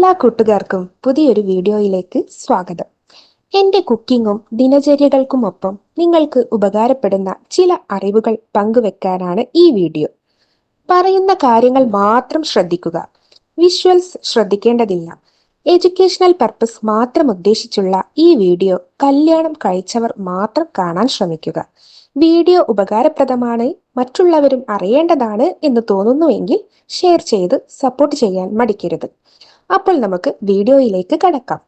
എല്ലാ കൂട്ടുകാർക്കും പുതിയൊരു വീഡിയോയിലേക്ക് സ്വാഗതം. എൻ്റെ കുക്കിങ്ങും ദിനചര്യകൾക്കുമൊപ്പം നിങ്ങൾക്ക് ഉപകാരപ്പെടുന്ന ചില അറിവുകൾ പങ്കുവെക്കാനാണ് ഈ വീഡിയോ. പറയുന്ന കാര്യങ്ങൾ മാത്രം ശ്രദ്ധിക്കുക. വിഷ്വൽസ് ശ്രദ്ധിക്കേണ്ടതില്ല. എഡ്യൂക്കേഷണൽ പർപ്പസ് മാത്രം ഉദ്ദേശിച്ചുള്ള ഈ വീഡിയോ കല്യാണം കഴിച്ചവർ മാത്രം കാണാൻ ശ്രമിക്കുക. വീഡിയോ ഉപകാരപ്രദമാണ്, മറ്റുള്ളവരും അറിയേണ്ടതാണ് എന്ന് തോന്നുന്നുവെങ്കിൽ ഷെയർ ചെയ്ത് സപ്പോർട്ട് ചെയ്യാൻ മടിക്കരുത്. അപ്പോൾ നമുക്ക് വീഡിയോയിലേക്ക് കടക്കാം.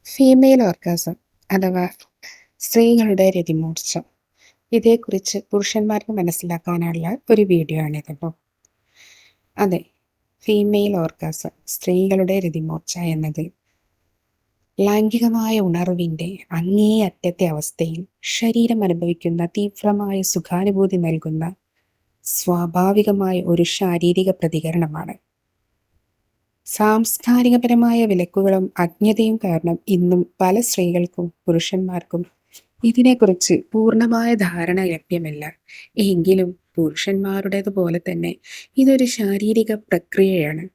ഫീമെയിൽ ഓർഗാസം അഥവാ സ്ത്രീകളുടെ രതിമൂർച്ച, ഇതേക്കുറിച്ച് പുരുഷന്മാർക്ക് മനസ്സിലാക്കാനുള്ള ഒരു വീഡിയോ ആണിതല്ലോ. അതെ, ഫീമെയിൽ ഓർഗാസം, സ്ത്രീകളുടെ രതിമൂർച്ച എന്നത് ലൈംഗികമായ ഉണർവിൻ്റെ അങ്ങേയറ്റത്തെ അവസ്ഥയിൽ ശരീരം അനുഭവിക്കുന്ന തീവ്രമായ സുഖാനുഭൂതി നൽകുന്ന സ്വാഭാവികമായ ഒരു ശാരീരിക പ്രതികരണമാണ്. സാംസ്കാരികപരമായ വിലക്കുകളും അജ്ഞതയും കാരണം ഇന്നും പല സ്ത്രീകൾക്കും പുരുഷന്മാർക്കും ഇതിനെക്കുറിച്ച് പൂർണ്ണമായ ധാരണ ലഭ്യമല്ല. എങ്കിലും പുരുഷന്മാരുടേതുപോലെ തന്നെ ഇതൊരു ശാരീരിക പ്രക്രിയയാണ്.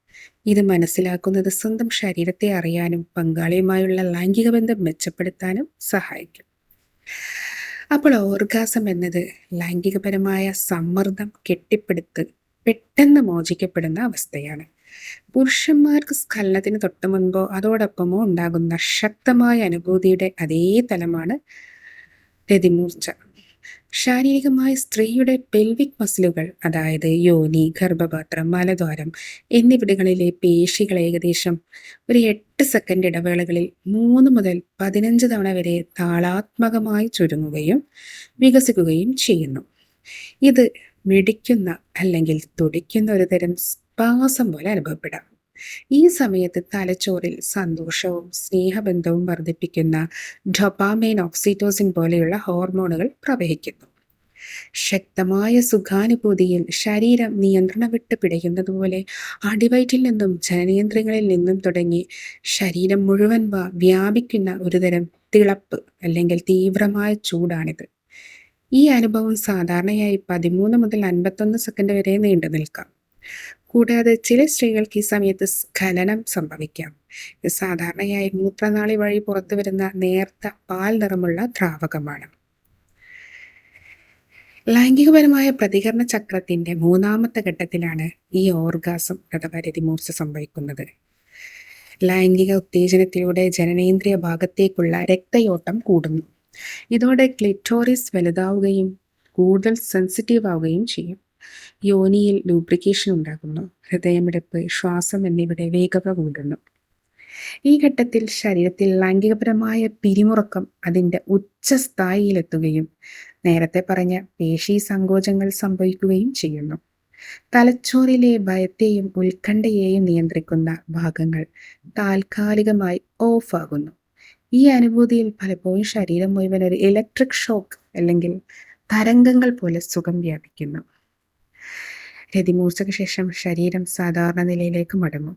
ഇത് മനസ്സിലാക്കുന്നത് സ്വന്തം ശരീരത്തെ അറിയാനും പങ്കാളിയുമായുള്ള ലൈംഗിക ബന്ധം മെച്ചപ്പെടുത്താനും സഹായിക്കും. അപ്പോൾ ഓർഗാസം എന്നത് ലൈംഗികപരമായ സമ്മർദ്ദം കെട്ടിപ്പടുത്ത് പെട്ടെന്ന് മോചിക്കപ്പെടുന്ന അവസ്ഥയാണ്. പുരുഷന്മാർക്ക് സ്ഖലനത്തിന് തൊട്ട് മുൻപോ അതോടൊപ്പമോ ഉണ്ടാകുന്ന ശക്തമായ അനുഭൂതിയുടെ അതേ തലമാണ് രതിമൂർച്ച. ശാരീരികമായ സ്ത്രീയുടെ പെൽവിക് മസിലുകൾ, അതായത് യോനി, ഗർഭപാത്രം, മലദ്വാരം എന്നിവിടങ്ങളിലെ പേശികൾ ഏകദേശം ഒരു 8 സെക്കൻഡ് ഇടവേളകളിൽ 3 മുതൽ 15 തവണ വരെ താളാത്മകമായി ചുരുങ്ങുകയും വികസിക്കുകയും ചെയ്യുന്നു. ഇത് മിടിക്കുന്ന അല്ലെങ്കിൽ തുടിക്കുന്ന ഒരു തരം സ്പാസം പോലെ അനുഭവപ്പെടാം. ഈ സമയത്ത് തലച്ചോറിൽ സന്തോഷവും സ്നേഹബന്ധവും വർദ്ധിപ്പിക്കുന്ന ഡോപാമൈൻ, ഓക്സിറ്റോസിൻ പോലെയുള്ള ഹോർമോണുകൾ പ്രവഹിക്കുന്നു. ശക്തമായ സുഖാനുഭൂതിയിൽ ശരീരം നിയന്ത്രണം വിട്ട് പിടയുന്നതുപോലെ അടിവയറ്റിൽ നിന്നും ജനനേന്ദ്രിയങ്ങളിൽ നിന്നും തുടങ്ങി ശരീരം മുഴുവൻ വ്യാപിക്കുന്ന ഒരുതരം തിളപ്പ് അല്ലെങ്കിൽ തീവ്രമായ ചൂടാണിത്. ഈ അനുഭവം സാധാരണയായി 13 മുതൽ 51 സെക്കൻഡ് വരെ നീണ്ടു നിൽക്കാം. കൂടാതെ ചില സ്ത്രീകൾക്ക് ഈ സമയത്ത് സ്ഖലനം സംഭവിക്കാം. ഇത് സാധാരണയായി മൂത്രനാളി വഴി പുറത്തു വരുന്ന നേർത്ത പാൽ നിറമുള്ള ദ്രാവകമാണ്. ലൈംഗികപരമായ പ്രതികരണ ചക്രത്തിന്റെ 3ാമത്തെ ഘട്ടത്തിലാണ് ഈ ഓർഗാസം അഥവാ രതിമൂർച്ച സംഭവിക്കുന്നത്. ലൈംഗിക ഉത്തേജനത്തിലൂടെ ജനനേന്ദ്രിയ ഭാഗത്തേക്കുള്ള രക്തയോട്ടം കൂടുന്നു. ഇതോടെ ക്ലിറ്റോറിസ് വലുതാവുകയും കൂടുതൽ സെൻസിറ്റീവ് ആവുകയും ചെയ്യും. യോനിയിൽ ലൂബ്രിക്കേഷൻ ഉണ്ടാകുന്നു. ഹൃദയമിടിപ്പ്, ശ്വാസം എന്നിവയുടെ വേഗത കൂടുന്നു. ഈ ഘട്ടത്തിൽ ശരീരത്തിൽ ലൈംഗികപരമായ പിരിമുറുക്കം അതിൻ്റെ ഉച്ചസ്ഥായിയിലെത്തുകയും നേരത്തെ പറഞ്ഞ പേശി സങ്കോചങ്ങൾ സംഭവിക്കുകയും ചെയ്യുന്നു. തലച്ചോറിലെ ഭയത്തെയും ഉത്കണ്ഠയെയും നിയന്ത്രിക്കുന്ന ഭാഗങ്ങൾ താൽക്കാലികമായി ഓഫ് ആകുന്നു. ഈ അനുഭൂതിയിൽ പലപ്പോഴും ശരീരം മുഴുവൻ ഒരു ഇലക്ട്രിക് ഷോക്ക് അല്ലെങ്കിൽ തരംഗങ്ങൾ പോലെ സുഖം വ്യാപിക്കുന്നു. രതിമൂർച്ചയ്ക്ക് ശേഷം ശരീരം സാധാരണ നിലയിലേക്ക് മടങ്ങും.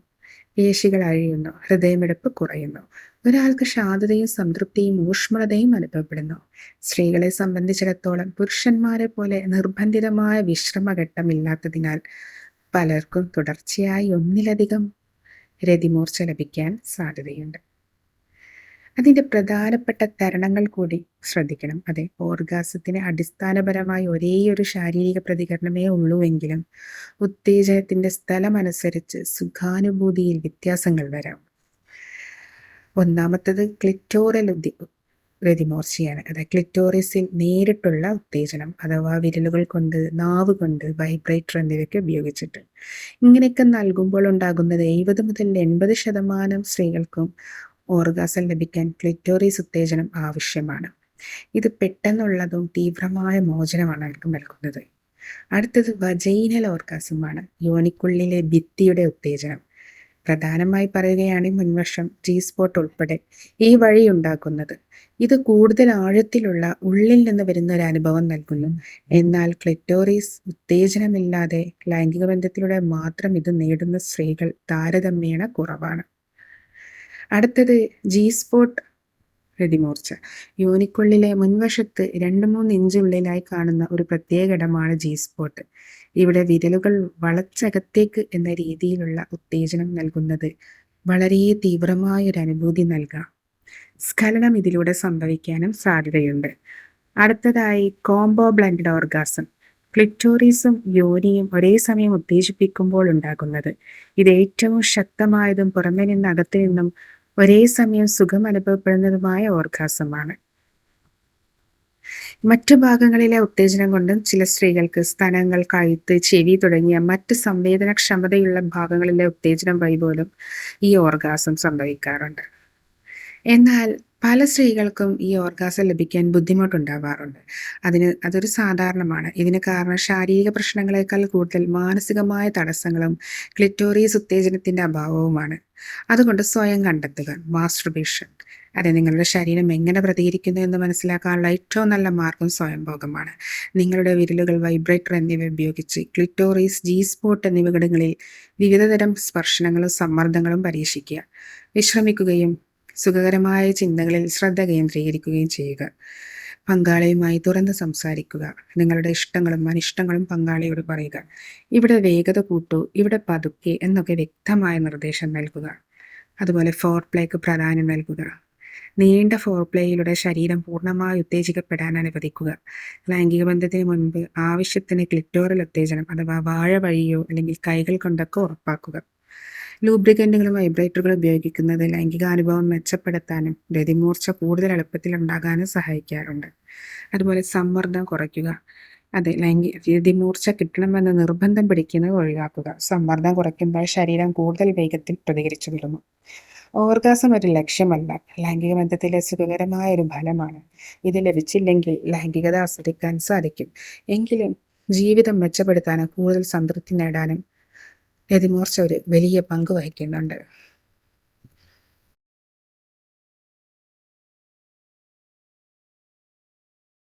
പേശികൾ അഴിയുന്നു, ഹൃദയമിടിപ്പ് കുറയുന്നു. ഒരാൾക്ക് ശാന്തതയും സംതൃപ്തിയും ഊഷ്മളതയും അനുഭവപ്പെടുന്നു. സ്ത്രീകളെ സംബന്ധിച്ചിടത്തോളം പുരുഷന്മാരെ പോലെ നിർബന്ധിതമായ വിശ്രമഘട്ടമില്ലാത്തതിനാൽ പലർക്കും തുടർച്ചയായി ഒന്നിലധികം രതിമൂർച്ച ലഭിക്കാൻ സാധ്യതയുണ്ട്. അതിൻ്റെ പ്രധാനപ്പെട്ട തരണങ്ങൾ കൂടി ശ്രദ്ധിക്കണം. അതെ, ഓർഗാസത്തിന് അടിസ്ഥാനപരമായി ഒരേയൊരു ശാരീരിക പ്രതികരണമേ ഉള്ളൂവെങ്കിലും ഉത്തേജനത്തിൻ്റെ സ്ഥലമനുസരിച്ച് സുഖാനുഭൂതിയിൽ വ്യത്യാസങ്ങൾ വരാം. ഒന്നാമത്തത് ക്ലിറ്റോറൽ രതിമൂർച്ചയാണ്. അതായത് ക്ലിറ്റോറിസിൽ നേരിട്ടുള്ള ഉത്തേജനം, അഥവാ വിരലുകൾ കൊണ്ട്, നാവ് കൊണ്ട്, വൈബ്രേറ്റർ എന്നിവയ്ക്ക് ഉപയോഗിച്ചിട്ട്. ഇങ്ങനെയൊക്കെ നൽകുമ്പോൾ ഉണ്ടാകുന്നത് 70 മുതൽ 80% സ്ത്രീകൾക്കും ഓർഗാസം ലഭിക്കാൻ ക്ലിറ്റോറിസ് ഉത്തേജനം ആവശ്യമാണ്. ഇത് പെട്ടെന്നുള്ളതും തീവ്രമായ മോചനമാണ് അവർക്ക് നൽകുന്നത്. അടുത്തത് വജൈനൽ ഓർഗാസമാണ്, യോനിക്കുള്ളിലെ ഭിത്തിയുടെ ഉത്തേജനം. പ്രധാനമായി പറയുകയാണ് മുൻവശം, ജി സ്പോട്ട് ഉൾപ്പെടെ ഈ വഴി ഉണ്ടാക്കുന്നത്. ഇത് കൂടുതൽ ആഴത്തിലുള്ള ഉള്ളിൽ നിന്ന് വരുന്ന ഒരു അനുഭവം നൽകുന്നു. എന്നാൽ ക്ലിറ്റോറിസ് ഉത്തേജനമില്ലാതെ ലൈംഗിക ബന്ധത്തിലൂടെ മാത്രം ഇത് നേടുന്ന സ്ത്രീകൾ താരതമ്യേന കുറവാണ്. അടുത്തത് ജി സ്പോട്ട് രതിമൂർച്ച. യോനിക്കുള്ളിലെ മുൻവശത്ത് 2-3 ഇഞ്ച് ഉള്ളിലായി കാണുന്ന ഒരു പ്രത്യേക ഇടമാണ് ജി സ്പോട്ട്. ഇവിടെ വിരലുകൾ വളച്ചകത്തേക്ക് എന്ന രീതിയിലുള്ള ഉത്തേജനം നൽകുന്നത് വളരെ തീവ്രമായ ഒരു അനുഭൂതി നൽകാം. സ്ഖലനം ഇതിലൂടെ സംഭവിക്കാനും സാധ്യതയുണ്ട്. അടുത്തതായി കോംബോ ബ്ലെൻഡഡ് ഓർഗാസം. ക്ലിറ്റോറിസും യോനിയും ഒരേ സമയം ഉത്തേജിപ്പിക്കുമ്പോൾ ഉണ്ടാകുന്നത്. ഇത് ഏറ്റവും ശക്തമായതും പുറമെ നിന്ന് അകത്തു നിന്നും ഒരേ സമയം സുഖം അനുഭവപ്പെടുന്നതുമായ ഓർഗാസമാണ്. മറ്റു ഭാഗങ്ങളിലെ ഉത്തേജനം കൊണ്ടും ചില സ്ത്രീകൾക്ക് സ്തനങ്ങൾ, കഴുത്ത്, ചെവി തുടങ്ങിയ മറ്റ് സംവേദനക്ഷമതയുള്ള ഭാഗങ്ങളിലെ ഉത്തേജനം വഴി പോലും ഈ ഓർഗാസം സംഭവിക്കാറുണ്ട്. എന്നാൽ പല സ്ത്രീകൾക്കും ഈ ഓർഗാസം ലഭിക്കാൻ ബുദ്ധിമുട്ടുണ്ടാവാറുണ്ട്. അതൊരു സാധാരണമാണ്. ഇതിന് കാരണം ശാരീരിക പ്രശ്നങ്ങളെക്കാൾ കൂടുതൽ മാനസികമായ തടസ്സങ്ങളും ക്ലിറ്റോറിയസ് ഉത്തേജനത്തിന്റെ അഭാവവുമാണ്. അതുകൊണ്ട് സ്വയം കണ്ടെത്തുക. മാസ്റ്റുർബേഷൻ, അതെ, നിങ്ങളുടെ ശരീരം എങ്ങനെ പ്രതികരിക്കുന്നു എന്ന് മനസ്സിലാക്കാനുള്ള ഏറ്റവും നല്ല മാർഗം സ്വയംഭോഗമാണ്. നിങ്ങളുടെ വിരലുകൾ, വൈബ്രേറ്റർ എന്നിവ ഉപയോഗിച്ച് ക്ലിറ്റോറിസ്, ജി സ്പോട്ട് എന്നിവിടങ്ങളിൽ വിവിധതരം സ്പർശനങ്ങളും സമ്മർദ്ദങ്ങളും പരീക്ഷിക്കുക. വിശ്രമിക്കുകയും സുഖകരമായ ചിന്തകളിൽ ശ്രദ്ധ കേന്ദ്രീകരിക്കുകയും ചെയ്യുക. പങ്കാളിയുമായി തുറന്ന് സംസാരിക്കുക. നിങ്ങളുടെ ഇഷ്ടങ്ങളും അനിഷ്ടങ്ങളും പങ്കാളിയോട് പറയുക. ഇവിടെ വേഗത കൂട്ടൂ, ഇവിടെ പതുക്കെ എന്നൊക്കെ വ്യക്തമായ നിർദ്ദേശം നൽകുക. അതുപോലെ ഫോർപ്ലേക്ക് പ്രാധാന്യം നൽകുക. നീണ്ട ഫോർപ്ലേയിലൂടെ ശരീരം പൂർണ്ണമായി ഉത്തേജിക്കപ്പെടാൻ അനുവദിക്കുക. ലൈംഗിക ബന്ധത്തിന് മുൻപ് ആവശ്യത്തിന് ക്ലിറ്റോറൽ ഉത്തേജനം അഥവാ വാഴ വഴിയോ അല്ലെങ്കിൽ കൈകൾ കൊണ്ടൊക്കെ ഉറപ്പാക്കുക. ലൂബ്രിക്കൻറ്റുകളും വൈബ്രേറ്ററുകളും ഉപയോഗിക്കുന്നത് ലൈംഗികാനുഭവം മെച്ചപ്പെടുത്താനും രതിമൂർച്ച കൂടുതൽ എളുപ്പത്തിൽ ഉണ്ടാകാനും സഹായിക്കാറുണ്ട്. അതുപോലെ സമ്മർദ്ദം കുറയ്ക്കുക. അതെ, രതിമൂർച്ച കിട്ടണമെന്ന് നിർബന്ധം പിടിക്കുന്നത് ഒഴിവാക്കുക. സമ്മർദ്ദം കുറയ്ക്കുമ്പോൾ ശരീരം കൂടുതൽ വേഗത്തിൽ പ്രതികരിച്ചു തുടങ്ങും. ഓർഗാസം ഒരു ലക്ഷ്യമല്ല, ലൈംഗിക ബന്ധത്തിലെ സുഖകരമായ ഒരു ഫലമാണ്. ഇത് ലഭിച്ചില്ലെങ്കിൽ ലൈംഗികത ആസ്വദിക്കാൻ സാധിക്കും. എങ്കിലും ജീവിതം മെച്ചപ്പെടുത്താനും കൂടുതൽ സംതൃപ്തി നേടാനും രതിമൂർച്ച ഒരു വലിയ പങ്ക് വഹിക്കുന്നുണ്ട്.